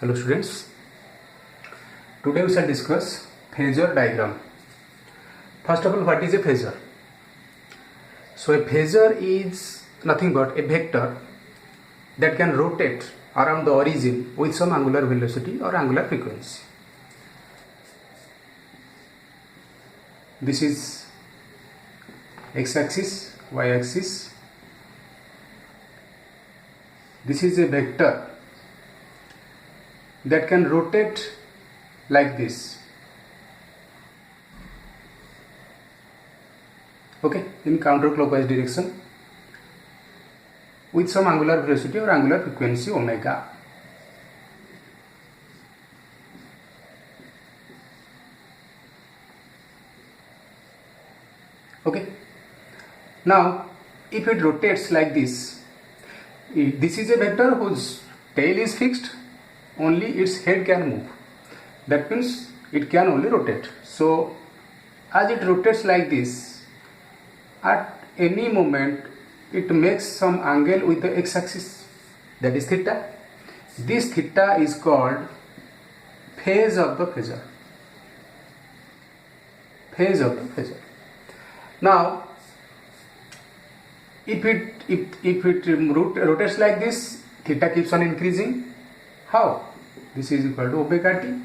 Hello students, today we shall discuss phasor diagram. First of all, what is a phasor? So a phasor is nothing but a vector that can rotate around the origin with some angular velocity or angular frequency. This is x-axis, y-axis. This is a vector that can rotate like this, okay, in counterclockwise direction with some angular velocity or angular frequency omega. Okay, now if it rotates like this, this is a vector whose tail is fixed, only its head can move. That means it can only rotate. So as it rotates like this, at any moment it makes some angle with the x-axis, that is theta. This theta is called phase of the phasor. Phase of the phasor. Now if it rotates like this, theta keeps on increasing. How? This is equal to omega t,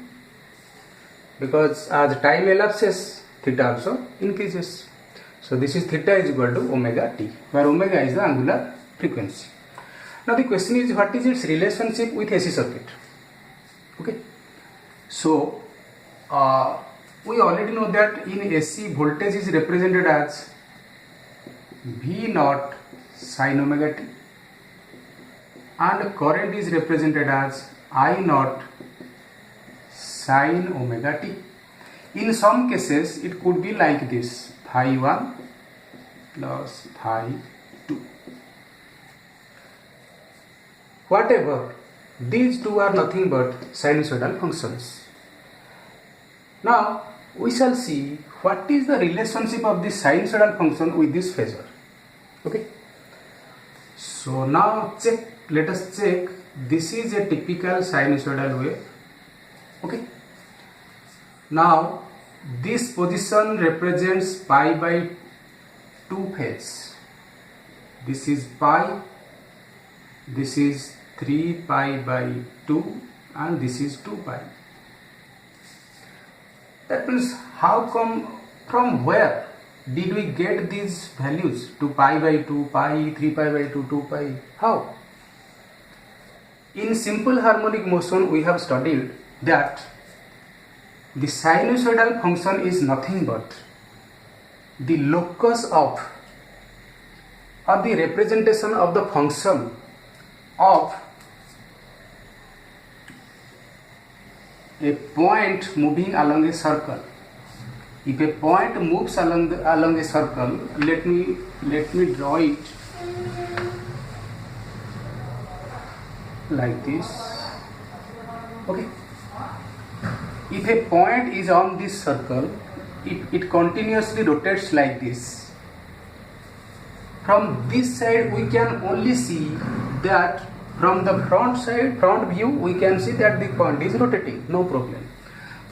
because as time elapses, theta also increases. So this is theta is equal to omega t, where omega is the angular frequency. Now the question is, what is its relationship with AC circuit? Okay, so we already know that in AC voltage is represented as V naught sin omega t, and current is represented as I naught sin omega t. In some cases it could be like this, phi 1 plus phi 2. Whatever, these two are nothing but sinusoidal functions. Now we shall see what is the relationship of this sinusoidal function with this phasor. Okay, so now let us check. This is a typical sinusoidal wave. Okay, now this position represents pi by 2 phase. This is pi, this is 3 pi by 2, and this is 2 pi. That means, how come, from where did we get these values, 2 pi by 2, pi, 3 pi by 2, 2 pi? How? In simple harmonic motion we have studied that the sinusoidal function is nothing but the locus of, or the representation of the function of a point moving along a circle. If a point moves along a circle, let me draw it like this. Okay, if a point is on this circle, it continuously rotates like this. From this side we can only see that, from the front view we can see that the point is rotating, no problem.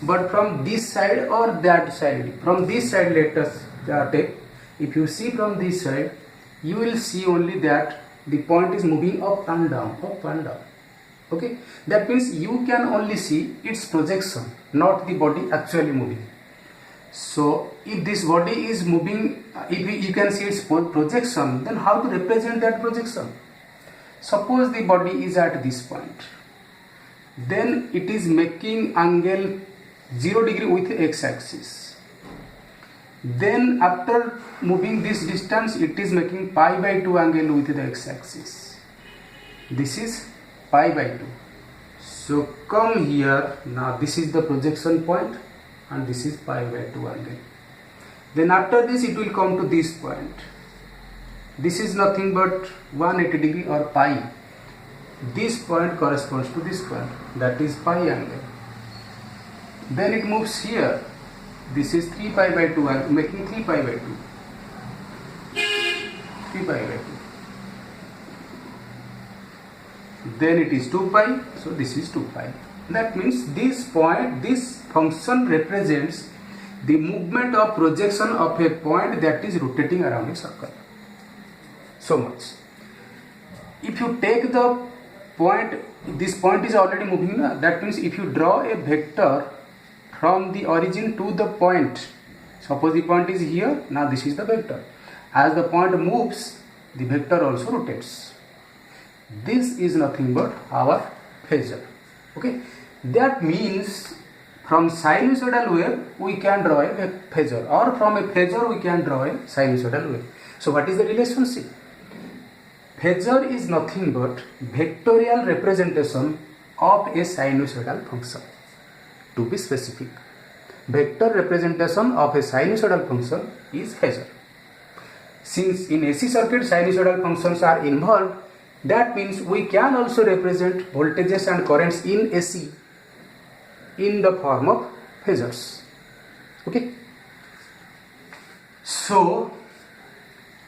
But from this side or that side, from this side let us take, if you see from this side, you will see only that the point is moving up and down, up and down. Okay, that means you can only see its projection, not the body actually moving. So if this body is moving, if you can see its projection, then how to represent that projection? Suppose the body is at this point, then it is making angle 0 degree with x-axis. Then after moving this distance, it is making pi by 2 angle with the x-axis. This is pi by 2. So come here, now this is the projection point and this is pi by 2 angle. Then after this it will come to this point. This is nothing but 180 degree or pi. This point corresponds to this point, that is pi angle. Then it moves here. This is 3 pi by 2 angle, making 3 pi by 2. 3 pi by 2. then it is 2 pi, so this is 2 pi. That means this function represents the movement of projection of a point that is rotating around a circle. So much. If you take the point, this point is already moving. That means if you draw a vector from the origin to the point, suppose the point is here, now this is the vector. As the point moves, the vector also rotates. This is nothing but our phasor. Okay, that means from sinusoidal wave we can draw a phasor, or from a phasor we can draw a sinusoidal wave. So what is the relationship? Phasor is nothing but vectorial representation of a sinusoidal function. To be specific, vector representation of a sinusoidal function is phasor. Since in AC circuit sinusoidal functions are involved, that means we can also represent voltages and currents in AC in the form of phasors. Okay. So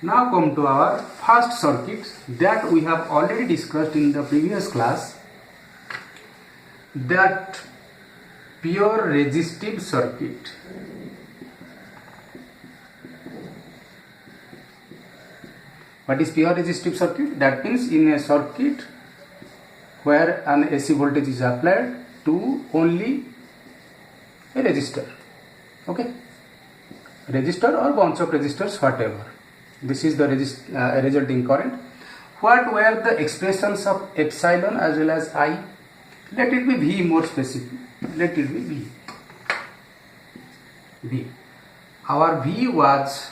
now come to our first circuit that we have already discussed in the previous class, that pure resistive circuit. What is pure resistive circuit? That means in a circuit where an AC voltage is applied to only a resistor. Okay, resistor or bunch of resistors, whatever. This is the resulting current. What were the expressions of epsilon as well as I? Let it be V more specific. Let it be V. V. Our V was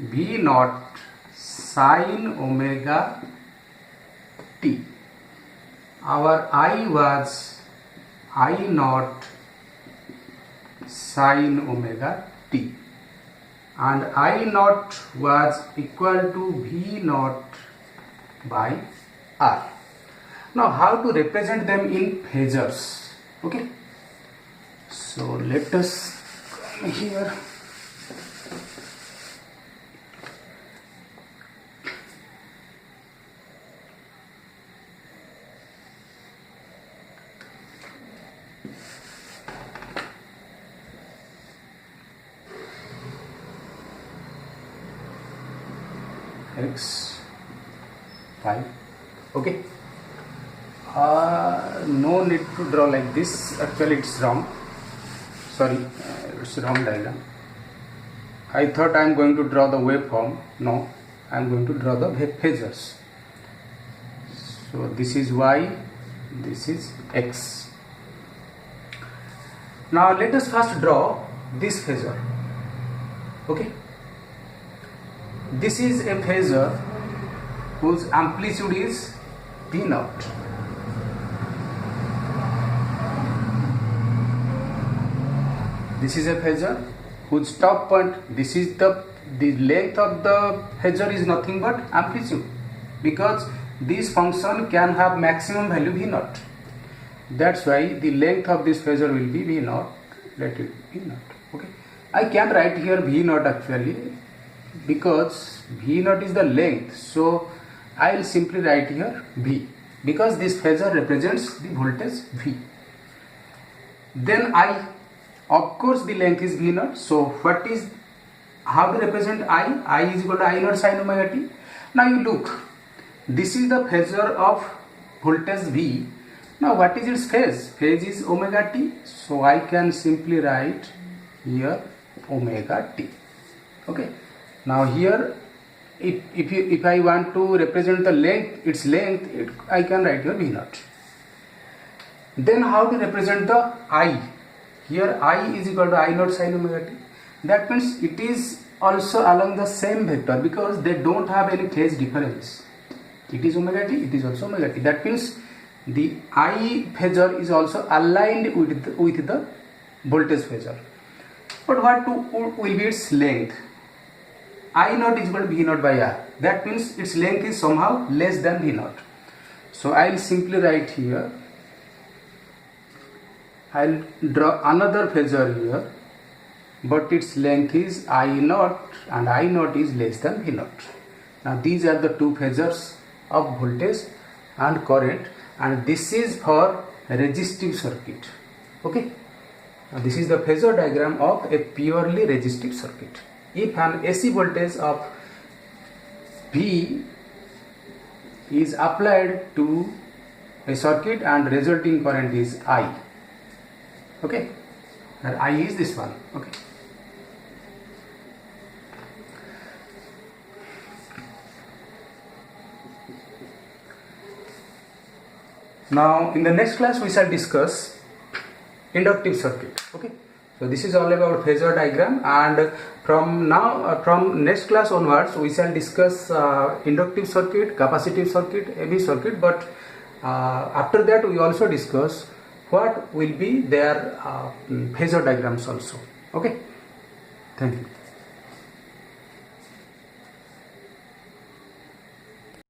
V naught sin omega t. Our I was I naught sin omega t, and I naught was equal to V naught by R. Now how to represent them in phasors? Okay, so let us come here. X 5. Okay, no need to draw like this. Actually it's wrong, sorry, it's wrong diagram. I thought I am going to draw the waveform. No, I am going to draw the phasors. So this is Y, this is X. Now let us first draw this phasor. Okay, this is a phasor whose amplitude is V naught. This is a phasor whose top point, this is the length of the phasor is nothing but amplitude, because this function can have maximum value V naught. That's why the length of this phasor will be V naught. Let it be V naught. Okay, I can write here V naught actually, because V naught is the length, so I will simply write here V, because this phasor represents the voltage V. Then I, of course the length is V naught, so what is, how to represent I? I is equal to I naught sin omega t. Now you look, this is the phasor of voltage V. Now what is its phase? Phase is omega t, so I can simply write here omega t. Okay, now here if I want to represent the length, its length, I can write here V naught. Then how to represent the I? Here I is equal to I naught sin omega t. That means it is also along the same vector, because they don't have any phase difference. It is omega t, it is also omega t. That means the I phasor is also aligned with the voltage phasor. But what will be its length? I naught is equal to V naught by R. That means its length is somehow less than V naught. So I will simply write here, I will draw another phasor here, but its length is I naught and I naught is less than V naught. Now these are the two phasors of voltage and current and this is for resistive circuit. Okay, now this is the phasor diagram of a purely resistive circuit. If an AC voltage of V is applied to a circuit and resulting current is I. Okay, and I is this one. Okay. Now in the next class we shall discuss inductive circuit. Okay, so this is all about phasor diagram, and from next class onwards we shall discuss inductive circuit, capacitive circuit, AV circuit, but after that we also discuss what will be their phasor diagrams also. Okay, thank you.